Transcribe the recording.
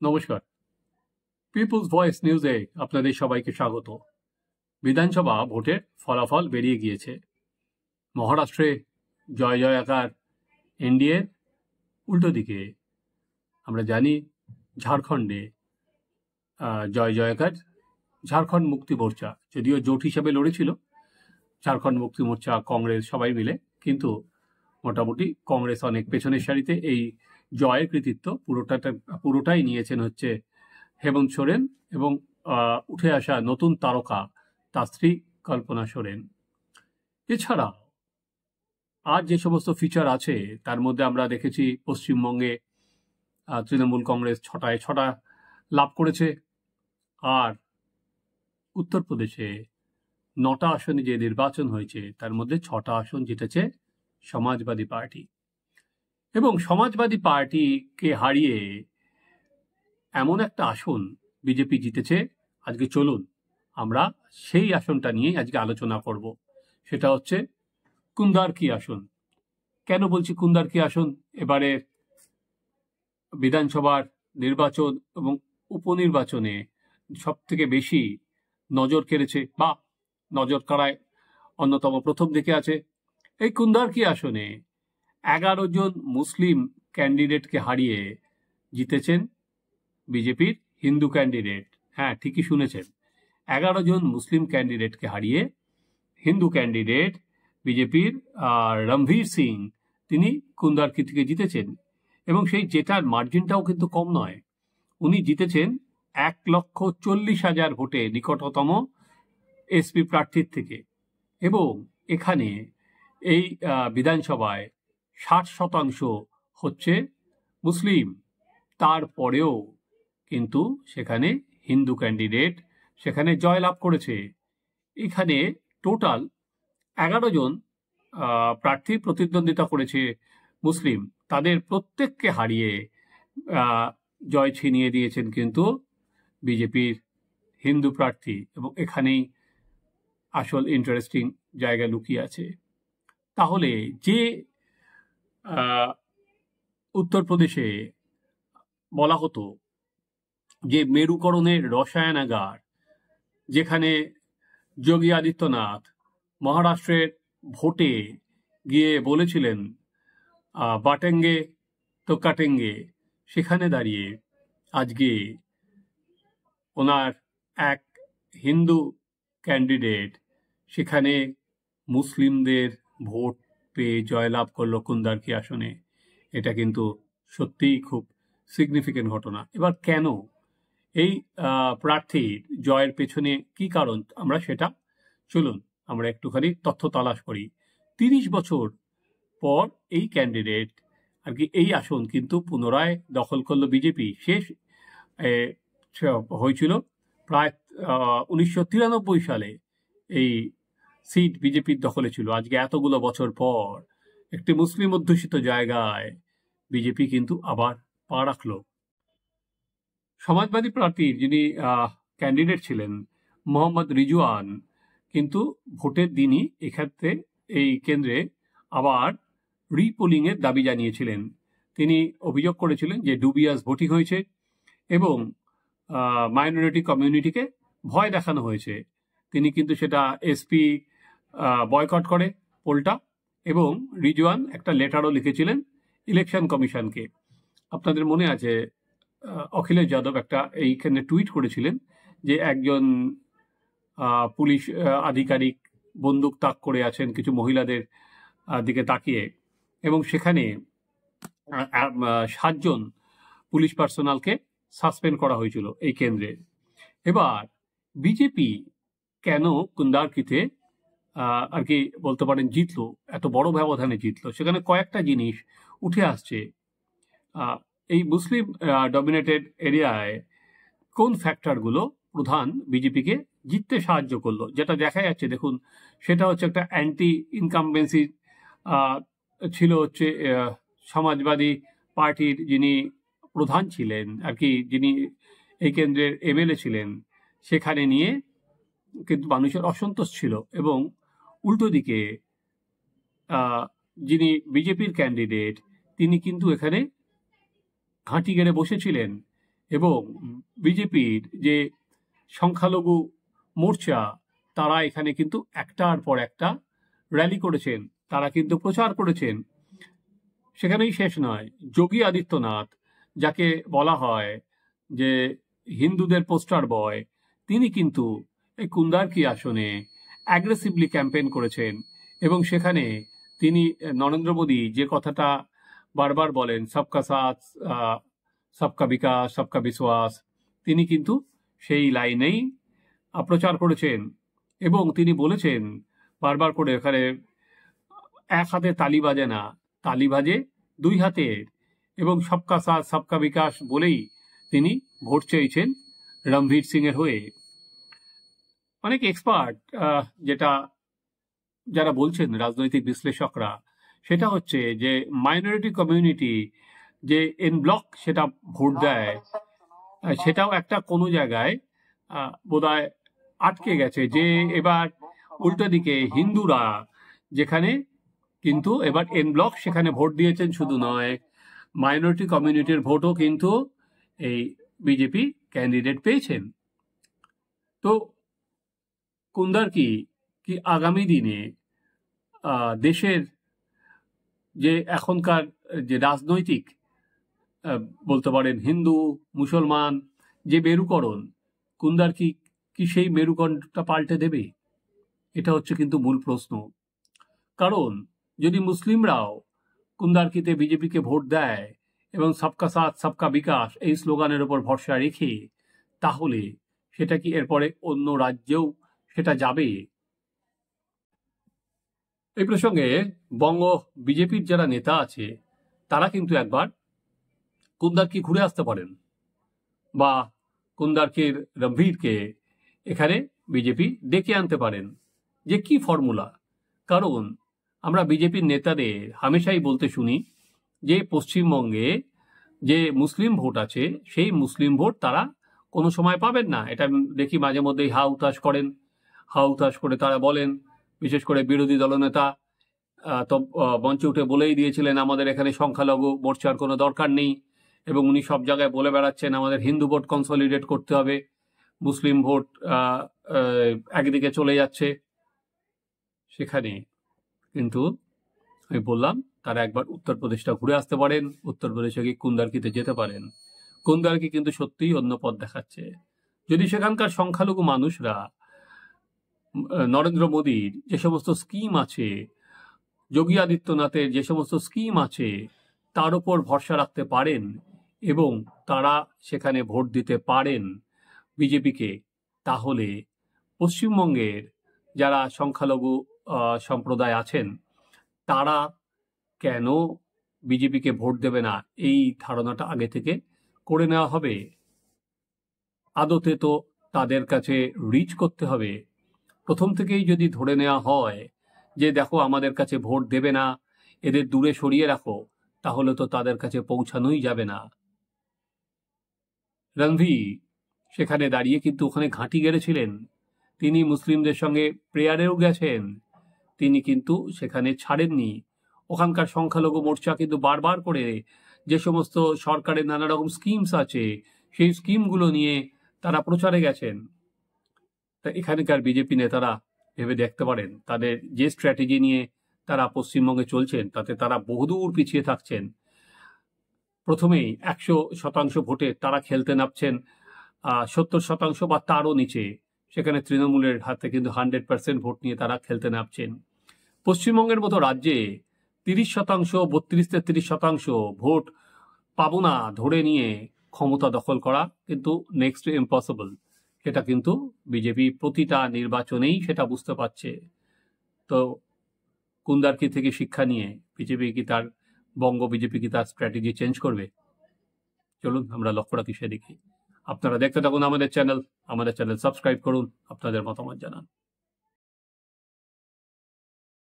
নমস্কার। People's voice নিউজে আপনাদের সবাইকে স্বাগত। বিধানসভা ভোটের ফলাফল বেরিয়ে গিয়েছে। মহারাষ্ট্রে জয় জয়াকার এনডিএর, উল্টো দিকে আমরা জানি ঝাড়খণ্ডে জয় জয়াকার ঝাড়খণ্ড মুক্তি মোর্চা, যদিও জোট হিসাবে লড়েছিল ঝাড়খণ্ড মুক্তি মোর্চা, কংগ্রেস সবাই মিলে, কিন্তু মোটামুটি কংগ্রেস অনেক পেছনের সারিতে। এই জয়ের কৃতিত্ব পুরোটাই নিয়েছেন হচ্ছে হেমন্ত সোরেন এবং উঠে আসা নতুন তারকা তার স্ত্রী কল্পনা সোরেন। এছাড়া আর যে সমস্ত ফিচার আছে তার মধ্যে আমরা দেখেছি পশ্চিমবঙ্গে তৃণমূল কংগ্রেস 6টায় 6টা লাভ করেছে, আর উত্তরপ্রদেশে 9টা আসনে যে নির্বাচন হয়েছে তার মধ্যে 6টা আসন জিতেছে সমাজবাদী পার্টি। এবং সমাজবাদী পার্টিকে হারিয়ে এমন একটা আসন বিজেপি জিতেছে। আজকে চলুন আমরা সেই আসনটা নিয়ে আজকে আলোচনা করব। সেটা হচ্ছে কুন্দারকি আসন। কেন বলছি কুন্দারকি আসন? এবারে বিধানসভার নির্বাচন এবং উপনির্বাচনে সব থেকে বেশি নজর কেড়েছে, বা নজর কাড়ায় অন্যতম প্রথম দিকে আছে। এই কুন্দারকি আসনে 11 জন মুসলিম ক্যান্ডিডেটকে হারিয়ে জিতেছেন বিজেপির হিন্দু ক্যান্ডিডেট। হ্যাঁ, ঠিকই শুনেছেন, 11 জন মুসলিম ক্যান্ডিডেটকে হারিয়ে হিন্দু ক্যান্ডিডেট বিজেপির রণভীর সিং তিনি কুন্দারকি থেকে জিতেছেন। এবং সেই জেতার মার্জিনটাও কিন্তু কম নয়। উনি জিতেছেন 1,40,000 ভোটে নিকটতম এসপি প্রার্থীর থেকে। এবং এখানে এই বিধানসভায় 60% হচ্ছে মুসলিম। তারপরেও কিন্তু সেখানে হিন্দু ক্যান্ডিডেট সেখানে জয়লাভ করেছে। এখানে টোটাল 11 জন প্রার্থী প্রতিদ্বন্দ্বিতা করেছে মুসলিম, তাদের প্রত্যেককে হারিয়ে জয় ছিনিয়ে দিয়েছেন কিন্তু বিজেপির হিন্দু প্রার্থী। এবং এখানেই আসল ইন্টারেস্টিং জায়গা লুকিয়ে আছে। তাহলে যে উত্তরপ্রদেশে বলা হতো যে মেরুকরণের রসায়নাগার, যেখানে যোগী আদিত্যনাথ মহারাষ্ট্রের ভোটে গিয়ে বলেছিলেন বাটেঙ্গে তো কাটেঙ্গে, সেখানে দাঁড়িয়ে আজকে ওনার এক হিন্দু ক্যান্ডিডেট সেখানে মুসলিমদের ভোট পেয়ে জয়লাভ করলো কুন্দারকি আসনে। এটা কিন্তু সত্যিই খুব সিগনিফিকেন্ট ঘটনা। এবার কেন এই প্রার্থীর জয়ের পেছনে কি কারণ, আমরা সেটা চলুন আমরা একটুখানি তথ্য তালাশ করি। 30 বছর পর এই ক্যান্ডিডেট আর কি এই আসন কিন্তু পুনরায় দখল করলো বিজেপি। শেষ হয়েছিল প্রায় 1993 সালে এই সিট বিজেপির দখলে ছিল। আজকে এতগুলো বছর পর একটি মুসলিম অধ্যুষিত জায়গায় বিজেপি কিন্তু আবার পা রাখল। সমাজবাদী প্রার্থীর যিনি ক্যান্ডিডেট ছিলেন মোহাম্মদ রিজওয়ান, কিন্তু ভোটের দিনই এক্ষেত্রে এই কেন্দ্রে আবার রিপোলিং এর দাবি জানিয়েছিলেন। তিনি অভিযোগ করেছিলেন যে ডুবিয়াস ভোটিং হয়েছে এবং মাইনরিটি কমিউনিটিকে ভয় দেখানো হয়েছে। তিনি কিন্তু সেটা এসপি বয়কট করে পোলটা, এবং রিজওয়ান একটা লেটারও লিখেছিলেন ইলেকশন কমিশনকে। আপনাদের মনে আছে অখিলেশ যাদব একটা এইখানে টুইট করেছিলেন যে একজন পুলিশ আধিকারিক বন্দুক তাক করে আছেন কিছু মহিলাদের দিকে তাকিয়ে, এবং সেখানে 7 জন পুলিশ পার্সোনালকে সাসপেন্ড করা হয়েছিল এই কেন্দ্রে। এবার বিজেপি কেন কুন্দারকিতে আর কি বলতে পারেন জিতলো, এত বড় ব্যবধানে জিতলো? সেখানে কয়েকটা জিনিস উঠে আসছে। এই মুসলিম ডমিনেটেড এরিয়ায় কোন ফ্যাক্টরগুলো প্রধান বিজেপিকে জিততে সাহায্য করলো, যেটা দেখা যাচ্ছে দেখুন, সেটা হচ্ছে একটা অ্যান্টি ইনকামবেন্সি ছিল হচ্ছে সমাজবাদী পার্টির যিনি প্রধান ছিলেন আর কি, যিনি এই কেন্দ্রের এমএলএ ছিলেন, সেখানে নিয়ে কিন্তু মানুষের অসন্তোষ ছিল। এবং উল্টো দিকে যিনি বিজেপির ক্যান্ডিডেট তিনি কিন্তু এখানে ঘাঁটি গেড়ে বসেছিলেন এবং বিজেপির যে সংখ্যালঘু মোর্চা তারা এখানে কিন্তু একটার পর একটা র্যালি করেছেন, তারা কিন্তু প্রচার করেছেন। সেখানেই শেষ নয়, যোগী আদিত্যনাথ যাকে বলা হয় যে হিন্দুদের পোস্টার বয়, তিনি কিন্তু এই কুন্দারকি আসনে অ্যাগ্রেসিভলি ক্যাম্পেইন করেছেন এবং সেখানে তিনি নরেন্দ্র মোদী যে কথাটা বারবার বলেন, সবকা সাথ, সবকা বিকাশ, সবকা বিশ্বাস, তিনি কিন্তু সেই লাইনেই প্রচার করেছেন এবং তিনি বলেছেন বারবার করে, এখানে এক হাতে তালি বাজে না, তালি বাজে দুই হাতের, এবং সবকা সাথ সবকা বিকাশ বলেই তিনি ভোট চেয়েছেন রণবীর সিং এর হয়ে। অনেক এক্সপার্ট যেটা যারা বলছেন রাজনৈতিক বিশ্লেষকরা, সেটা হচ্ছে যে মাইনরিটি কমিউনিটি যে এন ব্লক সেটা ভোট দেয়, সেটাও একটা কোনো জায়গায় বোধহয় আটকে গেছে, যে এবার উল্টো দিকে হিন্দুরা যেখানে কিন্তু এবার এন ব্লক সেখানে ভোট দিয়েছেন, শুধু নয় মাইনরিটি কমিউনিটির ভোটও কিন্তু এই বিজেপি ক্যান্ডিডেট পেয়েছেন। তো কুন্দারকি কি আগামী দিনে দেশের যে এখনকার যে রাজনৈতিক বলতে পারেন হিন্দু মুসলমান যে মেরুকরণ, কুন্দারকি কি সেই মেরুকরণটা পাল্টে দেবে? এটা হচ্ছে কিন্তু মূল প্রশ্ন। কারণ যদি মুসলিমরাও কুন্দারকিতে বিজেপিকে ভোট দেয় এবং সবকা সাথ সবকা বিকাশ এই স্লোগানের উপর ভরসা রেখে, তাহলে সেটা কি এরপরে অন্য রাজ্যেও সেটা যাবে? এই প্রসঙ্গে বঙ্গ বিজেপির যারা নেতা আছে তারা কিন্তু একবার কুন্দারকি ঘুরে আসতে পারেন, বা কুন্দারকির রণবীরকে এখানে বিজেপি ডেকে আনতে পারেন, যে কি ফর্মুলা। কারণ আমরা বিজেপির নেতাদের হামেশাই বলতে শুনি যে পশ্চিমবঙ্গে যে মুসলিম ভোট আছে সেই মুসলিম ভোট তারা কোনো সময় পাবেন না। এটা দেখি মাঝে মধ্যেই হা উতাস করেন, হা উতাস করে তারা বলেন, বিশেষ করে বিরোধী দলনেতা তো মঞ্চে উঠে বলেই দিয়েছিলেন আমাদের এখানে সংখ্যালঘু মোর্চার কোনো দরকার নেই, এবং উনি সব জায়গায় বলে বেড়াচ্ছেন আমাদের হিন্দু ভোট কনসলিডেট করতে হবে, মুসলিম ভোট একদিকে চলে যাচ্ছে। সেখানে কিন্তু আমি বললাম তারা একবার উত্তরপ্রদেশটা ঘুরে আসতে পারেন, উত্তরপ্রদেশে গিয়ে কুন্দারকিতে যেতে পারেন। কুন্দারকি কিন্তু সত্যিই অন্য পথ দেখাচ্ছে। যদি সেখানকার সংখ্যালঘু মানুষরা নরেন্দ্র মোদীর যে সমস্ত স্কিম আছে, যোগী আদিত্যনাথের যে সমস্ত স্কিম আছে, তার উপর ভরসা রাখতে পারেন এবং তারা সেখানে ভোট দিতে পারেন বিজেপিকে, তাহলে পশ্চিমবঙ্গের যারা সংখ্যালঘু সম্প্রদায় আছেন তারা কেন বিজেপিকে ভোট দেবে না, এই ধারণাটা আগে থেকে করে নেওয়া হবে। আদতে তো তাদের কাছে রিচ করতে হবে। প্রথম থেকেই যদি ধরে নেওয়া হয় যে দেখো আমাদের কাছে ভোট দেবে না, এদের দূরে সরিয়ে রাখো, তাহলে তো তাদের কাছে পৌঁছানোই যাবে না। রণবীর সেখানে দাঁড়িয়ে কিন্তু ওখানে ঘাঁটি গেড়েছিলেন, তিনি মুসলিমদের সঙ্গে প্রেয়ারেও গেছেন, তিনি কিন্তু সেখানে ছাড়েননি। ওখানকার সংখ্যালঘু মোর্চা কিন্তু বারবার করে যে সমস্ত সরকারের নানা রকম স্কিমস আছে সেই স্কিমগুলো নিয়ে তারা প্রচারে গেছেন। তা এখানকার বিজেপি নেতারা ভেবে দেখতে পারেন তাদের যে স্ট্র্যাটেজি নিয়ে তারা পশ্চিমবঙ্গে চলছেন তাতে তারা বহুদূর পিছিয়ে থাকছেন। প্রথমেই 100% ভোটে তারা খেলতে নামছেন 70% বা তারও নিচে, সেখানে তৃণমূলের হাতে কিন্তু 100% ভোট নিয়ে তারা খেলতে নামছেন। পশ্চিমবঙ্গের মতো রাজ্যে 30%, 32-33% ভোট পাবো না ধরে নিয়ে ক্ষমতা দখল করা কিন্তু নেক্সট ইম্পসিবল। সেটা কিন্তু বিজেপি প্রতিটা নির্বাচনেই সেটা বুঝতে পারছে। তো কুন্দারকি থেকে শিক্ষা নিয়ে বিজেপি কি তার বঙ্গ বিজেপি কি তার স্ট্র্যাটেজি চেঞ্জ করবে? চলুন আমরা লক্ষ্য রাখি সেদিকে। আপনারা দেখতে থাকুন আমাদের চ্যানেল সাবস্ক্রাইব করুন, আপনাদের মতামত জানান।